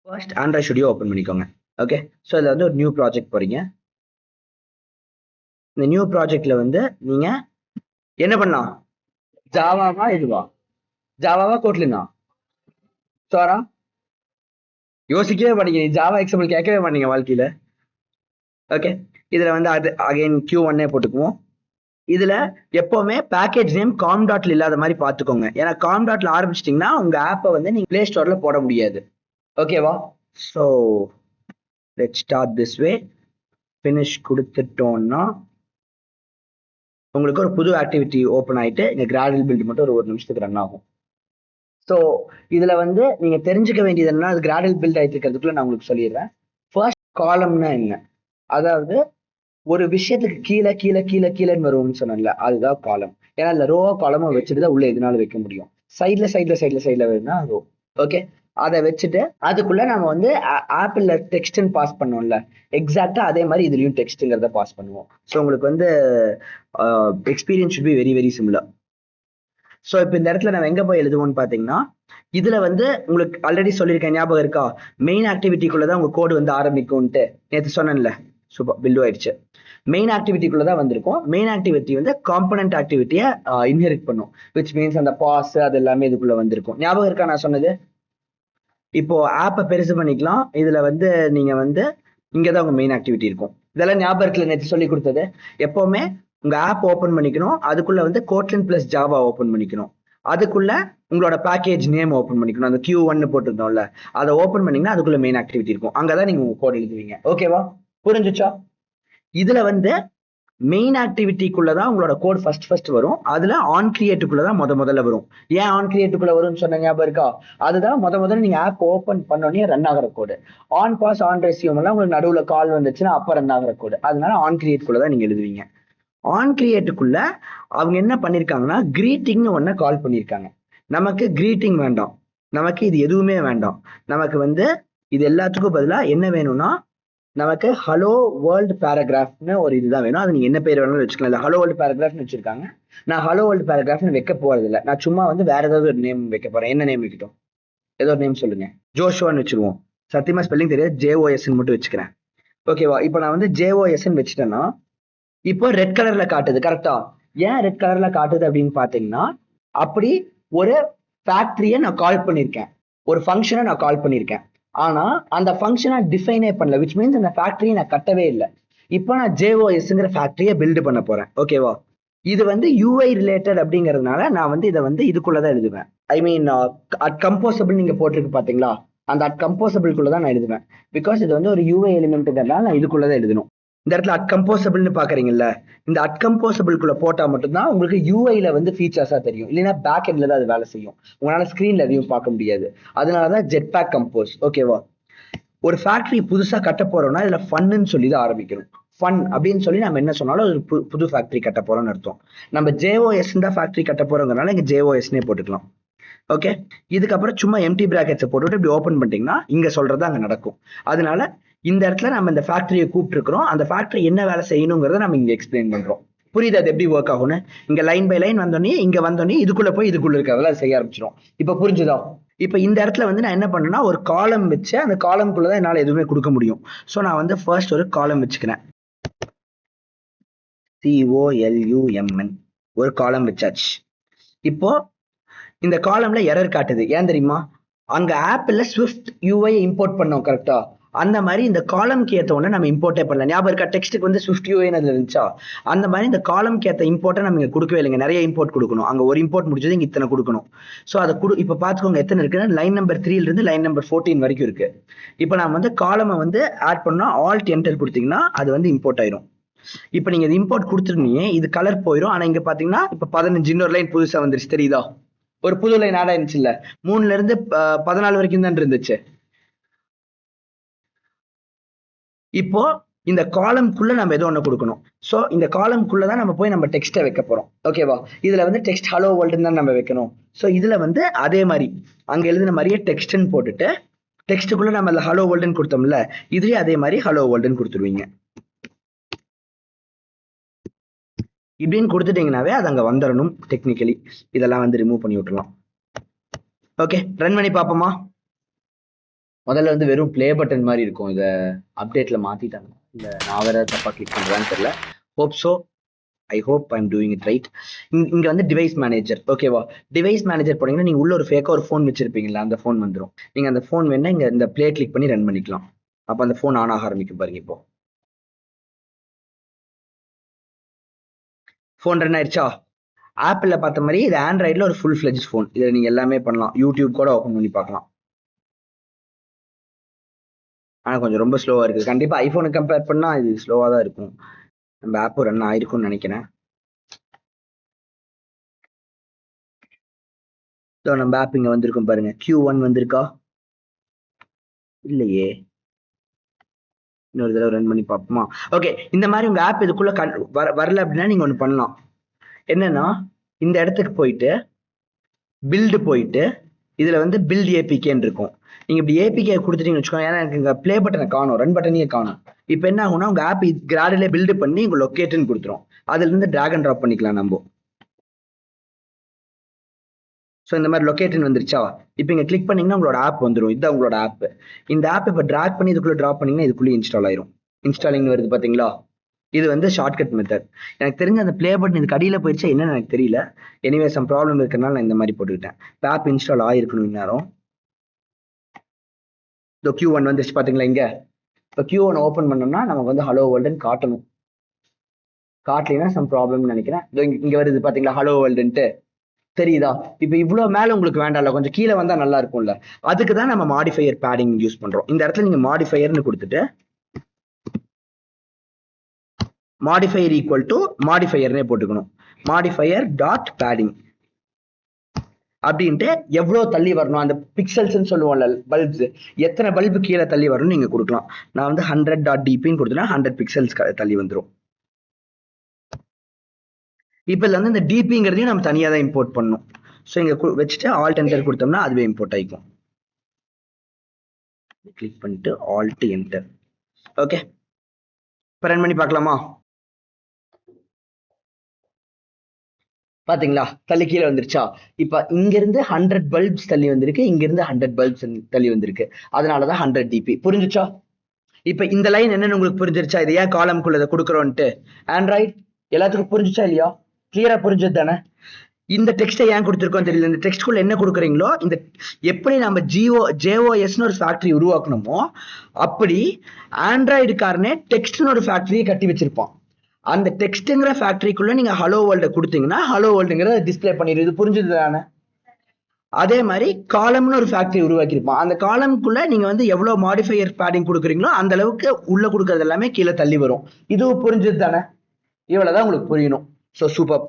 First Android studio open பண்ணிக்கோங்க. Okay, so இதில் வந்து ஒரு நியூ ப்ராஜெக்ட் போறீங்க. இந்த நியூ ப்ராஜெக்ட்ல வந்து நீங்க என்ன பண்ணலாம்? ஜாவாவா இதுவா? ஜாவாவா கோட்லினா? சோரா யோசிக்கவே மாட்டீங்க, ஜாவா எக்ஸாம்பிள் கேட்கவே மாட்டீங்க வாழ்க்கையில. ஓகே, இதுல வந்து அது அகைன் Q1 போட்டுக்குவோம். இதுல எப்பவுமே பேக்கேஜ் நேம் காம் டாட்ல இல்லாத மாதிரி பாத்துக்கோங்க. ஏன்னா காம் டாட்ல ஆரம்பிச்சிட்டீங்கன்னா உங்க ஆப்பை வந்து நீங்க பிளே ஸ்டோர்ல போட முடியாது. ஓகேவா? So let start this way. Finish கொடுத்துட்டோம்னா உங்களுக்கு ஒரு புது ஆக்டிவிட்டி ஓப்பன் ஆயிட்டு இங்க கிராடுவல் பில்ட் மட்டும் ஒரு நிமிஷத்துக்கு ரன் ஆகும். ஸோ இதுல வந்து நீங்க தெரிஞ்சுக்க வேண்டியது என்னன்னா, அது கிராடுவல் பில்ட் ஆயிட்டு இருக்கிறதுக்குள்ள நான் உங்களுக்கு சொல்லிடுறேன். ஃபர்ஸ்ட் காலம்னா என்ன? அதாவது ஒரு விஷயத்துக்கு கீழே கீழே கீழே கீழேன்னு வரும்னு சொன்னேன்ல, அதுதான் காலம். ஏன்னா அதுல ரோ காலமா வச்சுட்டு தான் உள்ள எதுனாலும் வைக்க முடியும். சைட்ல சைட்ல சைட்ல சைட்ல வேணும்னா ரோ. ஓகே, அதை வச்சுட்டு அதுக்குள்ள நம்ம வந்து ஆப்பிள்ல டெக்ஸ்ட்னு பாஸ் பண்ணோம்ல, எக்ஸாக்டா அதே மாதிரி இதுலயும் டெக்ஸ்ட்ங்கிறத பாஸ் பண்ணுவோம். ஸோ உங்களுக்கு வந்து experience should be very very similar. So இப்போ இந்த இடத்துல நம்ம எங்க போய் எழுதுவோம்னு பாத்தீங்கன்னா, இதுல வந்து உங்களுக்கு ஆல்ரெடி சொல்லியிருக்கேன், ஞாபகம் இருக்கா? மெயின் ஆக்டிவிட்டிக்குள்ளதான் உங்க கோடு வந்து ஆரம்பிக்கும்ட்டு நேற்று சொன்னேன்ல. சூப்பர், பில்டு ஆயிடுச்சு. மெயின் ஆக்டிவிட்டிக்குள்ள தான் வந்திருக்கும். மெயின் ஆக்டிவிட்டி வந்து காம்பனன்ட் ஆக்டிவிட்டியை இன்ஹெரிட் பண்ணும், விச் மீன்ஸ் அந்த பாஸ் அது எல்லாமே இதுக்குள்ள வந்திருக்கும். ஞாபகம் இருக்கா நான் சொன்னது? இப்போ ஆப்பை பெருசு பண்ணிக்கலாம். இதுல வந்து நீங்க வந்து இங்கதான் உங்க மெயின் ஆக்டிவிட்டி இருக்கும். இதெல்லாம் ஞாபகம் இருக்குல்ல நேற்று சொல்லி கொடுத்தது? எப்பவுமே உங்க ஆப் ஓபன் பண்ணிக்கணும், அதுக்குள்ள வந்து கோட்லின் பிளஸ் ஜாவா ஓபன் பண்ணிக்கணும், அதுக்குள்ள உங்களோட பேக்கேஜ் நேம் ஓபன் பண்ணிக்கணும். அந்த Q1 போட்டிருந்தோம்ல, அதை ஓபன் பண்ணீங்கன்னா அதுக்குள்ள மெயின் ஆக்டிவிட்டி இருக்கும். அங்கதான் நீங்க உங்க கோட் எழுதுவீங்க. ஓகேவா? புரிஞ்சுச்சா? இதுல வந்து மெயின் ஆக்டிவிட்டிக்குள்ளதான் உங்களோட கோட் ஃபர்ஸ்ட் வரும். அதுல ஆன் கிரியேட்டுக்குள்ளதான் முதல்ல வரும். ஏன் ஆன் கிரியேட்டுக்குள்ள வரும்னு சொன்ன ஞாபகம் இருக்கா? அதுதான் முதல்ல நீங்க ஆப் ஓபன் பண்ணோடனே ரன் ஆகிற கோடு. ஆன் பாஸ் ஆன் ரெஸ்யூம் எல்லாம் உங்களுக்கு நடுவுல கால் வந்துச்சுன்னா அப்ப ரன் ஆகிற கோடு. அதனால ஆன் கிரியேட்டுக்குள்ளதான் நீங்க எழுதுவீங்க. ஆன் கிரியேட்டுக்குள்ள அவங்க என்ன பண்ணிருக்காங்கன்னா கிரீட்டிங்னு ஒன்ன கால் பண்ணிருக்காங்க. நமக்கு கிரீட்டிங் வேண்டாம், நமக்கு இது எதுவுமே வேண்டாம். நமக்கு வந்து இது எல்லாத்துக்கும் பதிலா என்ன வேணும்னா, நமக்கு ஹலோ வேர்ல்டு பேராகிராஃப்னு ஒரு இதுதான் வேணும். அது நீங்க என்ன பேர் வேணாலும் வச்சுக்கலாம். ஹலோ வேர்ல்டு பேராகிராஃப்னு வச்சிருக்காங்க. நான் ஹலோ வேர்ல்டு பேராகிராஃப்னு வைக்க போறது இல்லை. நான் சும்மா வந்து வேற ஏதாவது ஒரு நேம் வைக்க போறேன். என்ன நேம் வைக்கட்டும்? ஏதோ ஒரு நேம் சொல்லுங்க. ஜோஷுவான்னு வச்சிருவோம். சத்தியமா ஸ்பெல்லிங் தெரியாது, JOS மட்டும் வச்சுக்கிறேன். ஓகேவா? இப்போ நான் வந்து JOS வச்சுட்டேன்னா இப்போ ரெட் கலர்ல காட்டுது. கரெக்டா? ஏன் ரெட் கலர்ல காட்டுது அப்படின்னு பாத்தீங்கன்னா, அப்படி ஒரு ஃபேக்டரியை நான் கால் பண்ணிருக்கேன், ஒரு ஃபங்க்ஷனை நான் கால் பண்ணிருக்கேன். ஆனா அந்த ஃபங்க்ஷனை டிஃபைனே பண்ணல, விச் மீன்ஸ் அந்த ஃபேக்டரியை நான் கட்டவே இல்லை. இப்போ நான் JOSங்கிற ஃபேக்டரியை பில்டு பண்ண போறேன். ஓகேவா? இது வந்து UI ரிலேட்டட் அப்படிங்கிறதுனால நான் வந்து இதை வந்து இதுக்குள்ளதான் எழுதுவேன். ஐ மீன் அட் கம்போசபிள் நீங்க போட்டிருக்கு பாத்தீங்களா, அந்த அட் கம்போசபிள்குள்ளதான் நான் எழுதுவேன். பிகாஸ் இது வந்து ஒரு UI எலிமெண்ட்ங்கிறதுனால நான் இதுக்குள்ளதான் எழுதணும். இந்த இடத்துல அட்கம்போசபிள்னு பாக்குறீங்கல்ல, இந்த அட்கம்போசபிள்குள்ள போட்டா மட்டும்தான் உங்களுக்கு யூஐல வந்து ஃபீச்சர்ஸா தெரியும். இல்லைன்னா பேக் எண்ட்ல தான் அது வேலை செய்யும். உங்களால ஸ்கிரீன்ல எதையும் பார்க்க முடியாது. அதனாலதான் ஜெட் பேக் கம்போஸ். ஓகேவா? ஒரு ஃபேக்டரி புதுசா கட்ட போறோம்னா இதுல ஃபன்னு சொல்லி தான் ஆரம்பிக்கணும். ஃபன் அப்படின்னு சொல்லி நம்ம என்ன சொன்னாலும் ஒரு புது ஃபேக்டரி கட்ட போறோம்னு அர்த்தம். நம்ம JOS தான் ஃபேக்டரி கட்ட போறோங்கிறனால இங்க JOSனே போட்டுக்கலாம். ஓகே, இதுக்கப்புறம் சும்மா எம்டி பிராக்கெட்ஸை போட்டுட்டு இப்படி ஓப்பன் பண்ணிட்டீங்கன்னா இங்க சொல்றது அங்க நடக்கும். அதனால இந்த இடத்துல நம்ம இந்த ஃபேக்டரியை கூப்பிட்டு இருக்கிறோம். அந்த ஃபேக்டரி என்ன வேலை செய்யணுங்கிறத நம்ம இங்க எக்ஸ்பிளைன் பண்றோம். புரியுது அது எப்படி ஒர்க் ஆகும்னு? இங்க லைன் பை லைன் வந்தோடனே இங்க வந்தோடனே இதுக்குள்ள போய் இதுக்குள்ள இருக்கிறதெல்லாம் செய்ய ஆரம்பிச்சிடும். இப்ப புரிஞ்சுதா? இப்ப இந்த இடத்துல வந்து நான் என்ன பண்ணேன்னா ஒரு காலம் வச்சு அந்த காலம்குள்ளதான் என்னால எதுவுமே கொடுக்க முடியும். ஸோ நான் வந்து ஃபர்ஸ்ட் ஒரு காலம் வச்சுக்கிறேன். COLUMN ஒரு காலம் வச்சாச்சு. இப்போ இந்த காலம்ல எரர் காட்டுது. ஏன் தெரியுமா? அங்க ஆப்ல ஸ்விஃப்ட் UI இம்போர்ட் பண்ணோம். கரெக்டா? அந்த மாதிரி இந்த காலம்க்கு ஏத்த உடனே நம்ம இம்போர்ட்டே பண்ணல. ஞாபகம் இருக்கா? டெக்ஸ்ட்டுக்கு வந்து ஸ்விஃப்ட் UI அதுல இருந்துச்சா? அந்த மாதிரி இந்த காலம்க்கு ஏத்த இம்போர்ட்டை நம்ம இங்க கொடுக்கவே இல்லைங்க. நிறைய இம்போர்ட் கொடுக்கணும். அங்க ஒரு இம்போர்ட் முடிச்சது இங்க இத்தனை கொடுக்கணும். ஸோ அதை இப்ப பாத்துக்கோங்க எத்தனை இருக்குன்னா லைன் நம்பர் 3ல இருந்து லைன் நம்பர் 14 வரைக்கும் இருக்கு. இப்ப நான் வந்து காலமை வந்து ஆட் பண்ணா Alt Enter கொடுத்தீங்கன்னா அது வந்து இம்போர்ட் ஆயிரும். இப்ப நீங்க இம்போர்ட் கொடுத்துருந்தீங்க, இது கலர் போயிடும். ஆனா இங்க பாத்தீங்கன்னா இப்ப 15 இன்னொரு லைன் புதுசா வந்துருச்சு. தெரியுதா? ஒரு புது லைன் ஆட் ஆயிருச்சு இல்ல? 3ல இருந்து 14 வரைக்கும் தான் இருந்துச்சு. இப்போ இந்த காலம்குள்ள நம்ம ஏதோ ஒண்ணு கொடுக்கணும். சோ இந்த காலம்குள்ளதான் நம்ம போய் நம்ம டெக்ஸ்ட்டை வைக்க போறோம். ஓகேவா? இதுல வந்து டெக்ஸ்ட் ஹலோ வேர்ல்டுன்னு தான் நம்ம வைக்கணும். சோ இதுல வந்து அதே மாதிரி அங்க எழுதின மாதிரியே டெக்ஸ்ட்னு போட்டுட்டு டெக்ஸ்ட்டுக்குள்ள நம்ம அதுல ஹலோ வேர்ல்டுன்னு கொடுத்தோம்ல, இதுலயே அதே மாதிரி ஹலோ வேர்ல்டுன்னு கொடுத்துருவீங்க. இப்படின்னு கொடுத்துட்டீங்கன்னாவே அது அங்க வந்துடணும். டெக்னிக்கலி இதெல்லாம் வந்து ரிமூவ் பண்ணி விட்டுலாம். ஓகே, ரன் பண்ணி பார்ப்போமா? முதல்ல வந்து வெறும் ப்ளே பட்டன் மாதிரி இருக்கும். இதை அப்டேட்ல மாத்திட்டாங்க, இல்ல நான் வேற தப்பா கிளிக் பண்றேன்னு தெரியல. Hope so, I hope I'm doing it right. இங்க வந்து டிவைஸ் மேனேஜர், ஓகேவா? டிவைஸ் மேனேஜர் போனீங்கன்னா நீங்க உள்ள ஒரு ஃபேக்கா ஒரு ஃபோன் வச்சிருப்பீங்களா, அந்த ஃபோன் வந்துடும். நீங்க அந்த ஃபோன் வேணா இங்க இந்த ப்ளே கிளிக் பண்ணி ரன் பண்ணிக்கலாம். அப்ப அந்த ஃபோன் ஆன் ஆக ஆரம்பிக்கும் பாருங்க. இப்போ ஃபோன் ரன் ஆயிடுச்சா? ஆப்பிள்ல பார்த்த மாதிரி இது ஆண்ட்ராய்டில் ஒரு ஃபுல் ஃபிளெஜ் ஃபோன். இதில் நீங்கள் எல்லாமே பண்ணலாம், யூடியூப் கூட ஓப்பன் பண்ணி பார்க்கலாம். ஆனால் கொஞ்சம் ரொம்ப ஸ்லோவாக இருக்குது. கண்டிப்பாக ஐஃபோனுக்கு கம்பேர் பண்ணால் இது ஸ்லோவாக தான் இருக்கும். நம்ம ஆப்பும் ரன் ஆயிருக்கும்னு நினைக்கிறேன். ஸோ நம்ம ஆப் இங்கே வந்திருக்கும் பாருங்க. Q1 வந்திருக்கா? இல்லையே. இன்னொரு தடவை ரன் பண்ணி பார்ப்போமா? ஓகே, இந்த மாதிரி உங்கள் ஆப் இதுக்குள்ள வரல அப்படின்னா நீங்கள் ஒன்று பண்ணலாம். என்னன்னா, இந்த இடத்துக்கு போயிட்டு பில்டு போயிட்டு இதுல வந்து பில்ட் ஏபிகேன்னு இருக்கும். நீங்க இப்படி ஏபிகே கொடுத்துட்டீங்கன்னு வச்சுக்கோங்க. ஏன்னா எனக்கு இங்க ப்ளே பட்டனை காணும், ரன் பட்டனையே காணும். இப்போ என்ன ஆகும்னா உங்க ஆப் கிராடிலே பில்டு பண்ணி உங்க லொக்கேட்னு கொடுத்துரும். அதுல இருந்து டிராக் அண்ட் ட்ராப் பண்ணிக்கலாம் நம்ம. ஸோ இந்த மாதிரி லொக்கேட்னு வந்துருச்சா? இப்போ இங்க கிளிக் பண்ணீங்கன்னா உங்களோட ஆப் வந்துடும். இதுதான் உங்களோட ஆப். இந்த ஆப் இப்போ டிராக் பண்ணி இதுக்குள்ள ட்ராப் பண்ணீங்கன்னா இதுக்குள்ளே இன்ஸ்டால் ஆயிரும். இன்ஸ்டாலிங் வருது பாத்தீங்களா? இது வந்து ஷார்ட்கட் மெத்தட். எனக்கு தெரிஞ்ச அந்த ப்ளே பட்டன் இதுக்கு அடியில போயிடுச்சா என்னன்னு எனக்கு தெரியல. எனிவே சம் ப்ராப்ளம் இருக்கிறனால நான் இந்த மாதிரி போட்டுக்கிட்டேன். ஆப் இன்ஸ்டால் ஆயிருக்கணும் இந்நேரம். இந்த Q1 வந்துருச்சு பாத்தீங்களா? இங்க இப்போ Q1 ஓப்பன் பண்ணோம்னா நமக்கு வந்து ஹலோ வேர்ல்டுன்னு காட்டணும். காட்டலைன்னா சம் ப்ராப்ளம்னு நினைக்கிறேன். இங்க வருது பாத்தீங்களா ஹலோ வேர்ல்டுன்ட்டு, தெரியுதா? இப்போ இவ்வளவு மேல உங்களுக்கு வேண்டாம்ல, கொஞ்சம் கீழே வந்தா நல்லா இருக்கும்ல. அதுக்கு தான் நம்ம மாடிஃபையர் பேடிங் யூஸ் பண்றோம். இந்த இடத்துல நீங்க மாடிஃபையர்னு கொடுத்துட்டு மாடிஃபையர் ஈக்குவல் டு மாடிஃபையர்னே போட்டுக்கணும். மாடிஃபையர் டாட் பேடிங் அப்படின்ட்டு எவ்வளவு தள்ளி வரணும் அந்த பிக்சல்ஸ் சொல்லுவோம்ல, பல்ப்ஸ், எத்தனை பல்பு கீழே தள்ளி வரணும்னு நீங்க கொடுக்கலாம். நான் வந்து 100.dpன்னு கொடுத்தேன்னா 100 பிக்சல்ஸ் தள்ளி வந்துடும். இப்போ இதுல வந்து இந்த டிபிங்கிறதையும் நம்ம தனியா தான் இம்போர்ட் பண்ணணும். ஸோ இங்க வச்சுட்டு ஆல்ட் என்டர் கொடுத்தோம்னா அதுவே இம்போர்ட் ஆயிக்கும். கிளிக் பண்ணிட்டு ஆல்ட் என்டர். ஓகே, இப்போ ரன் பண்ணி பார்க்கலாமா? பாத்தீங்களா தள்ளி கீழே வந்துருச்சா? இப்ப இங்க இருந்து 100 பல்ப்ஸ் தள்ளி வந்திருக்கு, இங்க இருந்து 100 பல்ப்ஸ் தள்ளி வந்திருக்கு. அதனாலதான் 100 டிபி. புரிஞ்சுச்சா? இப்ப இந்த லைன் என்னன்னு உங்களுக்கு புரிஞ்சிருச்சா? இது ஏன் காலம்குள்ள இதை கொடுக்குறோன்ட்டு. ஆண்ட்ராய்ட் எல்லாத்துக்கும் புரிஞ்சுச்சா இல்லையா? கிளியரா புரிஞ்சது தானே? இந்த டெக்ஸ்ட்டை ஏன் கொடுத்துருக்கோம் தெரியல. இந்த டெக்ஸ்ட்குள்ள என்ன கொடுக்குறீங்களோ, இந்த எப்படி நம்ம JOSன்னு ஒரு ஃபேக்டரி உருவாக்கணுமோ அப்படி ஆண்ட்ராய்டுக்காரனே டெக்ஸ்ட்னு ஒரு ஃபேக்டரியை கட்டி வச்சிருப்பான். அந்த டெக்ஸ்ட்ங்கிற ஃபேக்டரிக்குள்ள நீங்க ஹலோ வேர்ல்ட கொடுத்தீங்கன்னா ஹலோ வேர்ல்டுங்கிறத டிஸ்பிளே பண்ணிடுது. புரிஞ்சுது தானே? அதே மாதிரி காலம்னு ஒரு ஃபேக்டரி உருவாக்கியிருப்பான். அந்த காலம்குள்ள நீங்க வந்து எவ்வளவு மாடிஃபையர் பேடிங் கொடுக்குறீங்களோ அந்த அளவுக்கு உள்ள கொடுக்கறது எல்லாமே கீழே தள்ளி வரும். இதுவும் புரிஞ்சது தானே? இவ்வளவுதான் உங்களுக்கு புரியணும். So super.